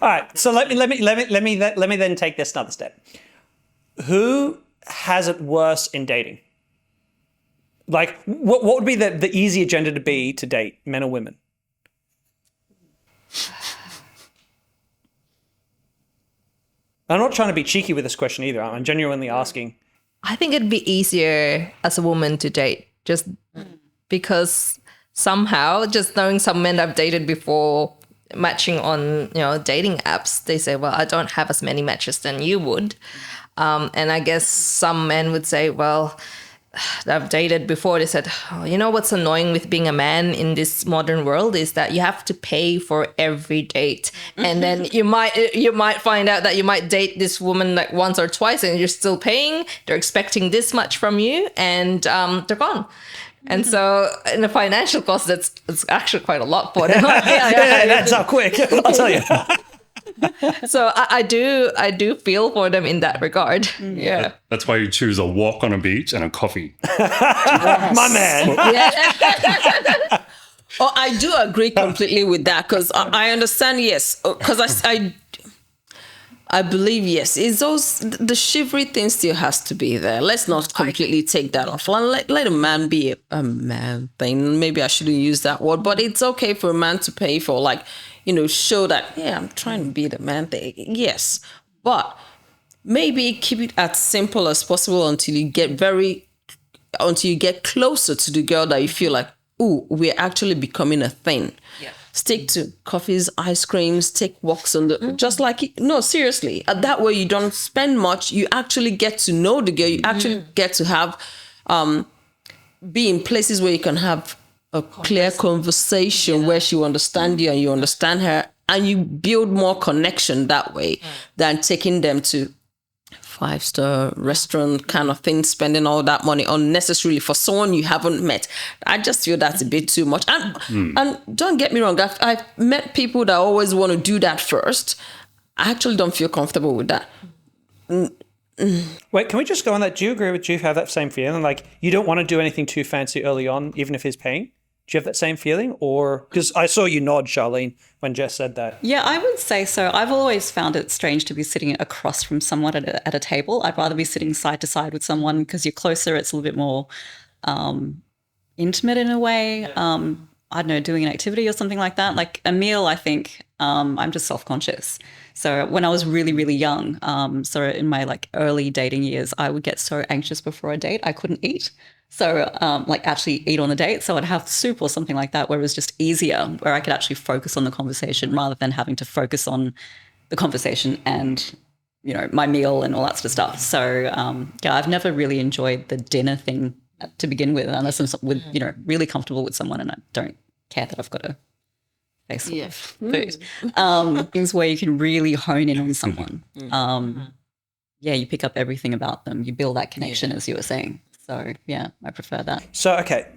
All right. So let me then take this another step. Who has it worse in dating? Like, what would be the easier gender to be to date, men or women? I'm not trying to be cheeky with this question either. I'm genuinely asking. I think it'd be easier as a woman to date just because somehow just knowing some men I've dated before, matching on, dating apps, they say, well, I don't have as many matches than you would. And I guess some men would say, well, I've dated before, they said, oh, you know what's annoying with being a man in this modern world is that you have to pay for every date. And then you might find out that you might date this woman like once or twice and you're still paying. They're expecting this much from you and they're gone. And so in the financial cost, it's actually quite a lot for them. Yeah, that's how quick, I'll tell you. So I do feel for them in that regard. Yeah. That's why you choose a walk on a beach and a coffee. My man. Oh, I do agree completely with that because I understand, yes, because I believe, yes, it's the chivalry thing still has to be there. Let's not completely take that off. Let a man be a man thing. Maybe I shouldn't use that word, but it's okay for a man to pay for, like, show that, yeah, I'm trying to be the man thing. Yes, but maybe keep it as simple as possible until you get closer to the girl that you feel like, ooh, we're actually becoming a thing. Yeah. Stick to coffees, ice creams, take walks on the, just like, no, seriously. That way you don't spend much. You actually get to know the girl. You actually get to have, be in places where you can have a clear conversation where she will understand you and you understand her, and you build more connection that way than taking them to 5-star restaurant kind of thing, spending all that money unnecessarily for someone you haven't met. I just feel that's a bit too much. And don't get me wrong, I've met people that always want to do that first. I actually don't feel comfortable with that. Wait, can we just go on that? Do you agree with Juve? Have that same feeling? Like, you don't want to do anything too fancy early on, even if he's paying? Do you have that same feeling? Or, because I saw you nod, Charlene, when Jess said that. Yeah, I would say so. I've always found it strange to be sitting across from someone at a table. I'd rather be sitting side to side with someone because you're closer. It's a little bit more intimate in a way. Yeah. I don't know, doing an activity or something like that. Like a meal, I think I'm just self-conscious. So when I was really, really young, so in my like early dating years, I would get so anxious before a date, I couldn't eat. So like actually eat on a date. So I'd have soup or something like that where it was just easier, where I could actually focus on the conversation rather than having to focus on the conversation and, my meal and all that sort of stuff. So yeah, I've never really enjoyed the dinner thing to begin with, unless I'm with, really comfortable with someone and I don't care that I've got to face food. Things where you can really hone in on someone. Yeah, you pick up everything about them. You build that connection, as you were saying. So yeah, I prefer that. So, okay,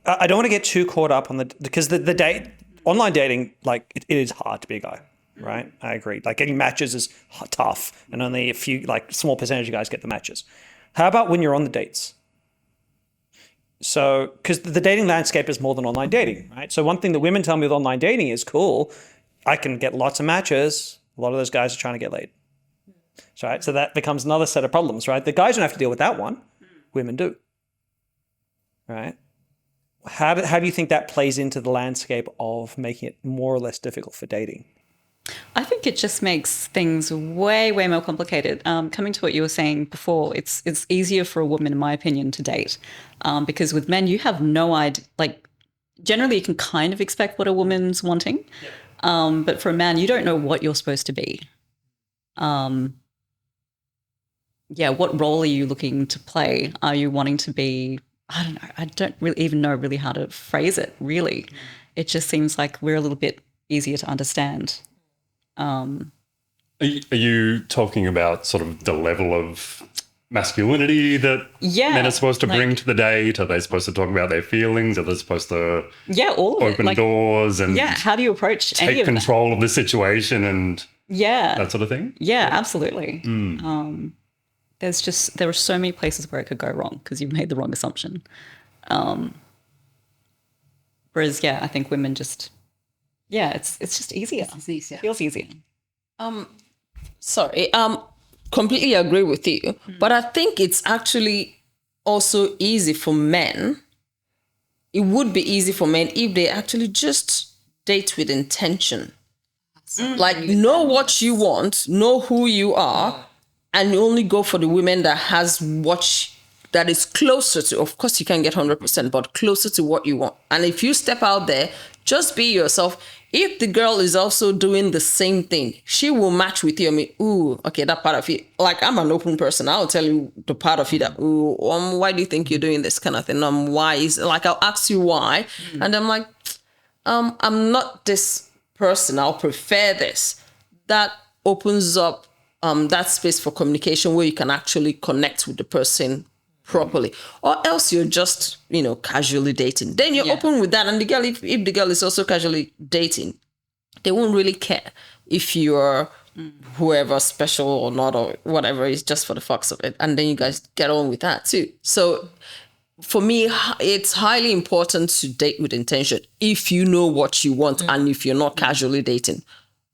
I don't want to get too caught up on because the online dating, like it is hard to be a guy, right? I agree. Like getting matches is tough and only a few, like small percentage of guys get the matches. How about when you're on the dates? So, because the dating landscape is more than online dating, right? So one thing that women tell me with online dating is, cool, I can get lots of matches. A lot of those guys are trying to get laid. Right? So that becomes another set of problems, right? The guys don't have to deal with that one. Women do. Right? How do you think that plays into the landscape of making it more or less difficult for dating? I think it just makes things way, way more complicated. Coming to what you were saying before, it's easier for a woman, in my opinion, to date because with men, you have no idea. Like, generally, you can kind of expect what a woman's wanting, but for a man, you don't know what you're supposed to be. What role are you looking to play? Are you wanting to be? I don't know. I don't really even know really how to phrase it. Really, it just seems like we're a little bit easier to understand. Are you talking about sort of the level of masculinity that men are supposed to bring to the date? Are they supposed to talk about their feelings? Are they supposed to all of open doors and how do you approach take control of the situation and that sort of thing? Yeah, absolutely. There are so many places where it could go wrong because you've made the wrong assumption. Whereas, I think women just, it's just easier. It's easier. Feels easier. Sorry, completely agree with you. But I think it's actually also easy for men. It would be easy for men if they actually just date with intention. Like, know what you want, know who you are, and you only go for the women that has that is closer to, of course you can get 100%, but closer to what you want. And if you step out there, just be yourself. If the girl is also doing the same thing, she will match with you. I mean, ooh, okay, that part of you. Like, I'm an open person. I'll tell you the part of you that, ooh, why do you think you're doing this kind of thing? Why is, like, I'll ask you why. And I'm like, I'm not this person. I'll prefer this. That opens up that space for communication where you can actually connect with the person properly, or else you're just, casually dating. Then you're open with that. And the girl, if the girl is also casually dating, they won't really care if you're whoever special or not, or whatever. It's just for the fucks of it. And then you guys get on with that too. So for me, it's highly important to date with intention. If you know what you want, and if you're not casually dating,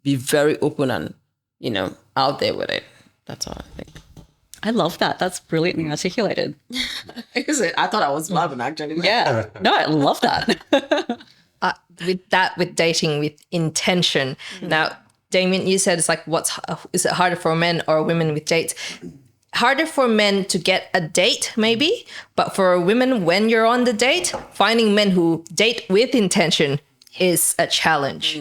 be very open and, out there with it. That's all I think. I love that. That's brilliantly articulated. Is it? I thought I was loving actually. Yeah. No, I love that. With dating with intention. Now, Damien, you said it's like, is it harder for men or women with dates? Harder for men to get a date, maybe, but for women, when you're on the date, finding men who date with intention is a challenge.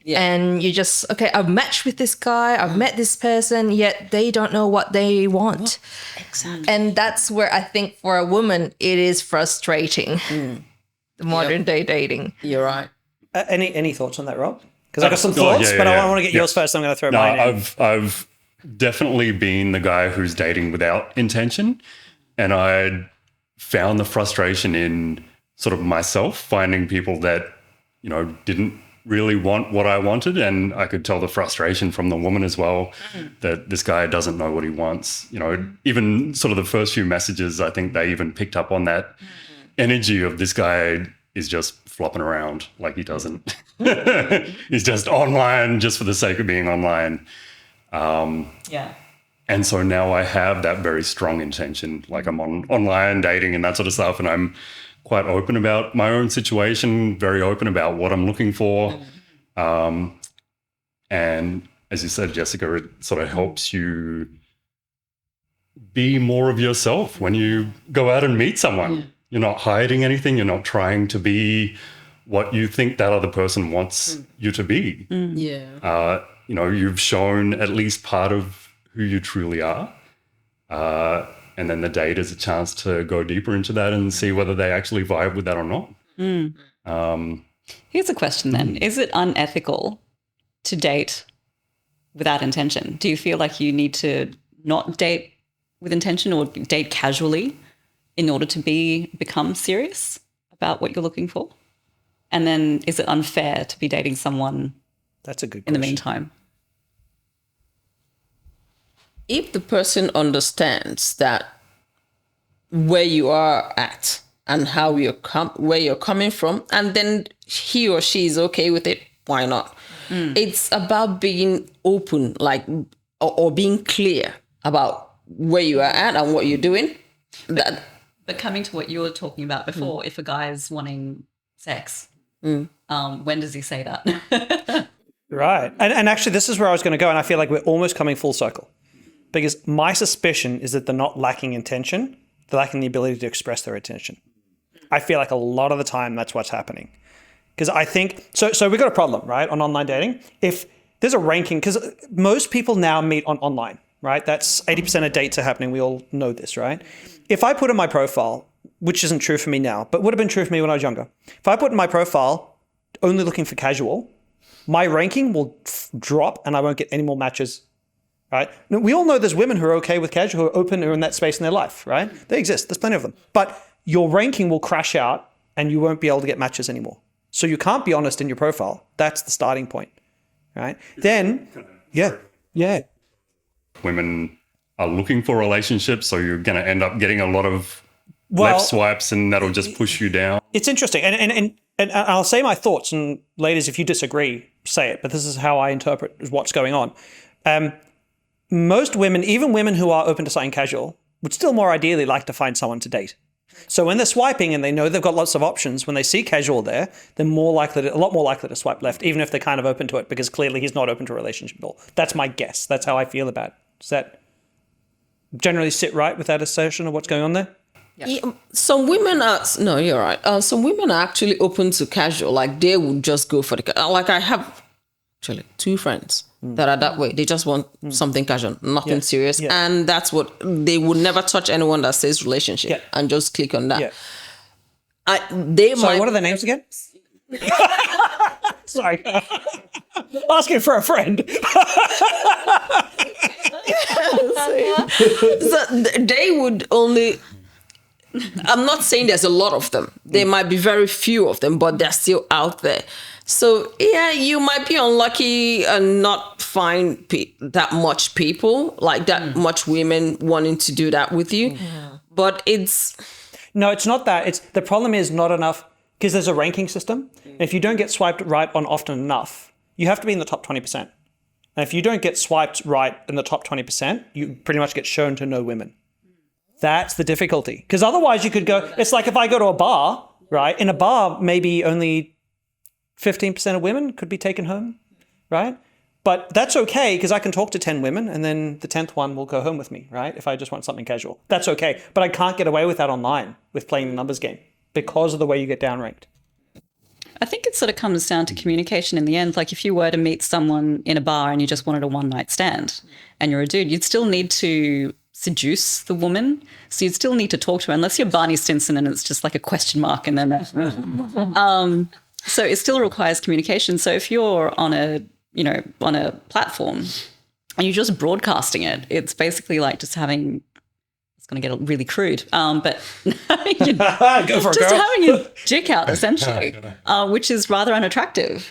Yeah. And you just, okay, I've matched with this guy, I've met this person, yet they don't know what they want. Exactly. And that's where I think for a woman, it is frustrating, the modern day dating. You're right. Any thoughts on that, Rob? Because I got some thoughts, but I want to get yours first. I'm going to throw mine in. I've definitely been the guy who's dating without intention. And I found the frustration in sort of myself, finding people that, didn't really want what I wanted. And I could tell the frustration from the woman as well, that this guy doesn't know what he wants. Even sort of the first few messages, I think they even picked up on that energy of this guy is just flopping around like he doesn't. He's just online just for the sake of being online. And so now I have that very strong intention, like I'm online dating and that sort of stuff, and I'm quite open about my own situation, very open about what I'm looking for. And as you said, Jessica, it sort of helps you be more of yourself when you go out and meet someone. You're not hiding anything. You're not trying to be what you think that other person wants you to be. You've shown at least part of who you truly are. And then the date is a chance to go deeper into that and see whether they actually vibe with that or not. Here's a question then. Is it unethical to date without intention? Do you feel like you need to not date with intention or date casually in order to become serious about what you're looking for? And then is it unfair to be dating someone That's a good in the question. meantime? If the person understands that where you are at and how where you're coming from, and then he or she is okay with it, why not? It's about being open, like, or being clear about where you are at and what you're doing. But coming to what you were talking about before, if a guy is wanting sex, when does he say that? Right. And actually, this is where I was going to go, and I feel like we're almost coming full circle. Because my suspicion is that they're not lacking intention, they're lacking the ability to express their intention. I feel like a lot of the time that's what's happening. Because I think, so we've got a problem, right, on online dating. If there's a ranking, because most people now meet online, right? That's 80% of dates are happening. We all know this, right? If I put in my profile, which isn't true for me now, but would have been true for me when I was younger. If I put in my profile, only looking for casual, my ranking will drop and I won't get any more matches. Right? Now, we all know there's women who are okay with casual, who are open, who are in that space in their life, right? They exist. There's plenty of them. But your ranking will crash out and you won't be able to get matches anymore. So you can't be honest in your profile. That's the starting point, right? Then, yeah. Women are looking for relationships, so you're going to end up getting a lot of left swipes and that'll just push you down. It's interesting. And I'll say my thoughts, and ladies, if you disagree, say it. But this is how I interpret what's going on. Most women, even women who are open to something casual, would still more ideally like to find someone to date. So when they're swiping and they know they've got lots of options, when they see casual there, they're a lot more likely to swipe left, even if they're kind of open to it, because clearly he's not open to a relationship at all. That's my guess. That's how I feel about it. Does that generally sit right with that assertion of what's going on there? Yeah, some women are no, you're right. Some women are actually open to casual. Like they would just go for the like. I have actually 2 friends that are that way. They just want something casual, nothing serious, and that's what they would never touch anyone that says relationship and just click on that. Yeah. Sorry, what are the names again? Sorry, asking for a friend. So they would only. I'm not saying there's a lot of them. There might be very few of them, but they're still out there. So yeah, you might be unlucky and not find that much people, like that much women wanting to do that with you. But it's not that. It's the problem is not enough, because there's a ranking system. And if you don't get swiped right on often enough, you have to be in the top 20%. And if you don't get swiped right in the top 20%, you pretty much get shown to no women. That's the difficulty. Because otherwise you could go, it's like if I go to a bar, right? In a bar, maybe only 15% of women could be taken home, right? But that's okay, because I can talk to 10 women and then the 10th one will go home with me, right? If I just want something casual. That's okay. But I can't get away with that online with playing the numbers game because of the way you get downranked. I think it sort of comes down to communication in the end. Like if you were to meet someone in a bar and you just wanted a one-night stand and you're a dude, you'd still need to seduce the woman. So you'd still need to talk to her, unless you're Barney Stinson and it's just like a question mark and then so it still requires communication. So if you're on a platform and you're just broadcasting it, it's basically like just having, it's going to get really crude, but Go for it, just girl. having your dick out essentially, which is rather unattractive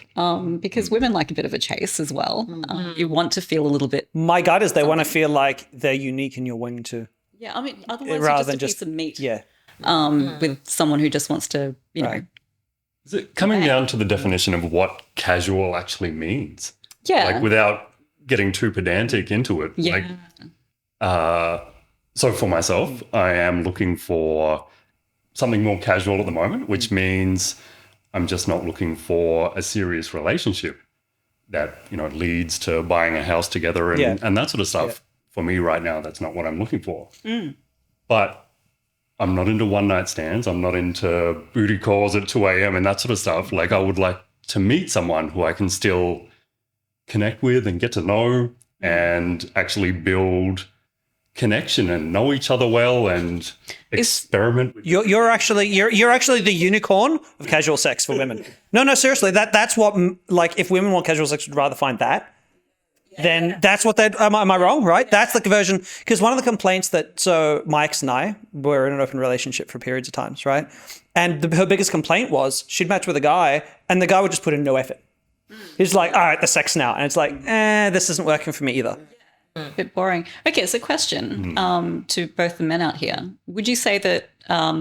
because women like a bit of a chase as well. You want to feel a little bit. My gut is they want to feel like they're unique and you're willing to. Yeah, I mean, otherwise Rather you're than just a piece of meat. Yeah. With someone who just wants to, Right. Is it coming down to the definition of what casual actually means? Yeah. Like without getting too pedantic into it. Yeah. Like, so for myself, I am looking for something more casual at the moment, which means I'm just not looking for a serious relationship that, leads to buying a house together and that sort of stuff. Yeah. For me right now, that's not what I'm looking for. But I'm not into one-night stands. I'm not into booty calls at 2 a.m. and that sort of stuff. Like I would like to meet someone who I can still connect with and get to know and actually build connection and know each other well and experiment. You're actually the unicorn of casual sex for women. No, seriously, that's what, like, if women want casual sex, would rather find that. Then that's what am I wrong, right? That's the conversion. Because one of the complaints so my ex and I were in an open relationship for periods of times, right? And her biggest complaint was she'd match with a guy and the guy would just put in no effort. He's like, all right, the sex now. And it's like, this isn't working for me either. A bit boring. Okay, so question to both the men out here. Would you say that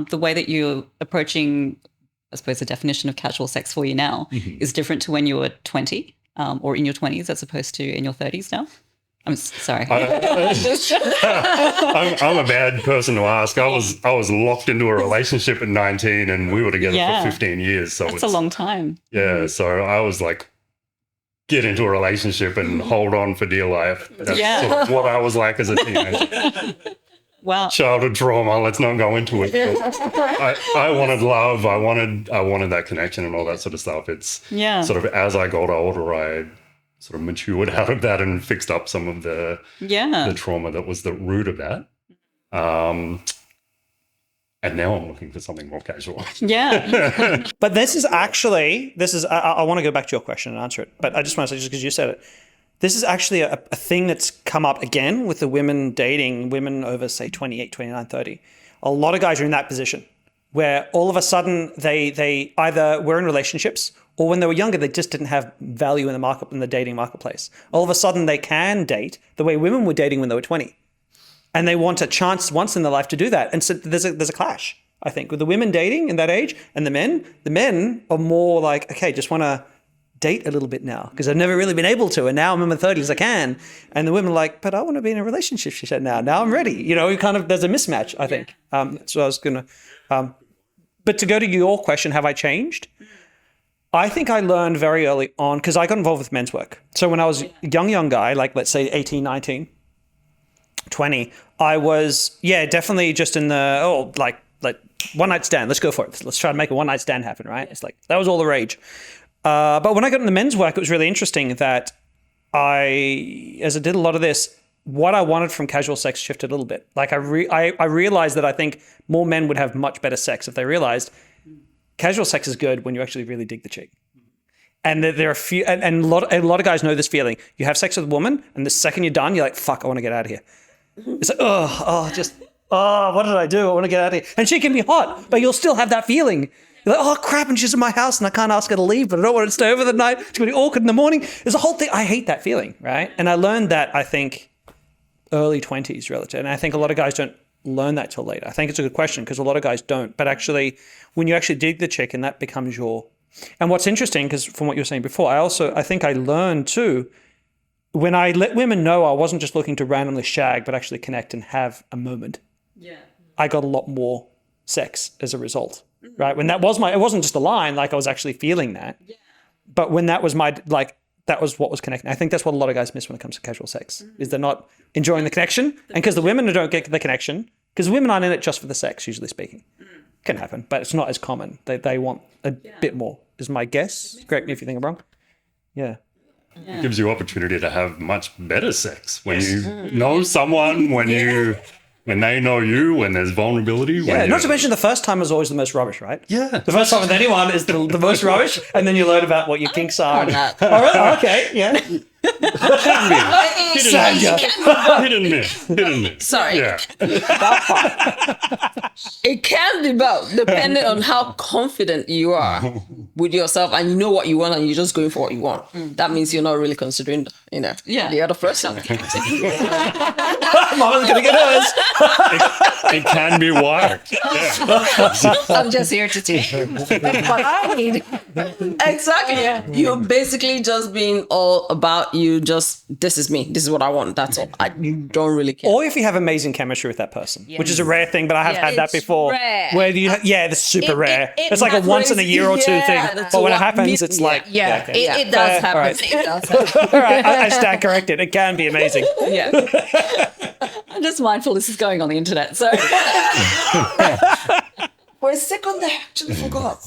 the way that you're approaching, I suppose, the definition of casual sex for you now is different to when you were 20 or in your 20s as opposed to in your 30s now? I'm sorry. I'm a bad person to ask. I was locked into a relationship at 19 and we were together for 15 years. So that's a long time. Yeah, so I was like, get into a relationship and hold on for dear life. That's sort of what I was like as a teenager. Wow. Childhood trauma, let's not go into it. I wanted love. I wanted that connection and all that sort of stuff. It's sort of as I got older, I sort of matured out of that and fixed up some of the trauma that was the root of that. And now I'm looking for something more casual. Yeah. But this is I want to go back to your question and answer it. But I just want to say, just because you said it, this is actually a thing that's come up again with the women dating women over, say, 28, 29, 30. A lot of guys are in that position where all of a sudden they either were in relationships or when they were younger, they just didn't have value in the dating marketplace. All of a sudden they can date the way women were dating when they were 20. And they want a chance once in their life to do that. And so there's a clash, I think, with the women dating in that age and the men. The men are more like, okay, just want to date a little bit now because I've never really been able to. And now I'm in my 30s, I can. And the women are like, but I want to be in a relationship, she said, now I'm ready. You know, there's a mismatch, I think. So I was going to, but to go to your question, have I changed? I think I learned very early on because I got involved with men's work. So when I was a young guy, like let's say 18, 19, 20, I was, definitely just in the, like one night stand. Let's go for it. Let's try to make a one night stand happen, right? It's like, that was all the rage. But when I got into men's work, it was really interesting that as I did a lot of this, what I wanted from casual sex shifted a little bit. Like I realized that I think more men would have much better sex if they realized casual sex is good when you actually really dig the chick. And there are a few, and a lot of guys know this feeling. You have sex with a woman, and the second you're done, you're like, fuck, I want to get out of here. It's like, what did I do? I want to get out of here. And she can be hot, but you'll still have that feeling. You're like, oh crap, and she's in my house and I can't ask her to leave, but I don't want her to stay over the night. It's going to be awkward in the morning. There's a whole thing. I hate that feeling, right? And I learned that, I think, early 20s relative. And I think a lot of guys don't learn that till later. I think it's a good question because a lot of guys don't. But actually, when you actually dig the chick and that becomes your... And what's interesting, because from what you were saying before, I think I learned too, when I let women know I wasn't just looking to randomly shag, but actually connect and have a moment. Yeah. I got a lot more sex as a result, right? When it wasn't just a line, like I was actually feeling that. Yeah. But when that was that was what was connecting. I think that's what a lot of guys miss when it comes to casual sex, is they're not enjoying the connection. And because the women don't get the connection, because women aren't in it just for the sex, usually speaking. Can happen, but it's not as common. They want a bit more, is my guess. Correct me if you think I'm wrong. Yeah. It gives you opportunity to have much better sex when you know someone, when they know you, when there's vulnerability. Yeah, not to mention the first time is always the most rubbish, right? Yeah. The first time with anyone is the most rubbish, and then you learn about what your kinks are. Oh, okay, yeah. Hit and miss. Sorry. Yeah. It can be both, depending on how confident you are with yourself and you know what you want and you're just going for what you want. That means you're not really considering, the other person. Mama's going to get hers. It can be wired. Yeah. I'm just here to take what I need. Exactly. Yeah. You're basically just being all about you. Just, this is me. This is what I want. That's all. You don't really care. Or if you have amazing chemistry with that person, which is a rare thing, but I have had that before. Rare. Where it's super rare. It's like a once in a year or two thing. But when it happens, it's like... It does happen. Right. It does happen. All right, I stand corrected. It can be amazing. Yeah. I'm just mindful this is going on the internet. So for a second, I actually forgot.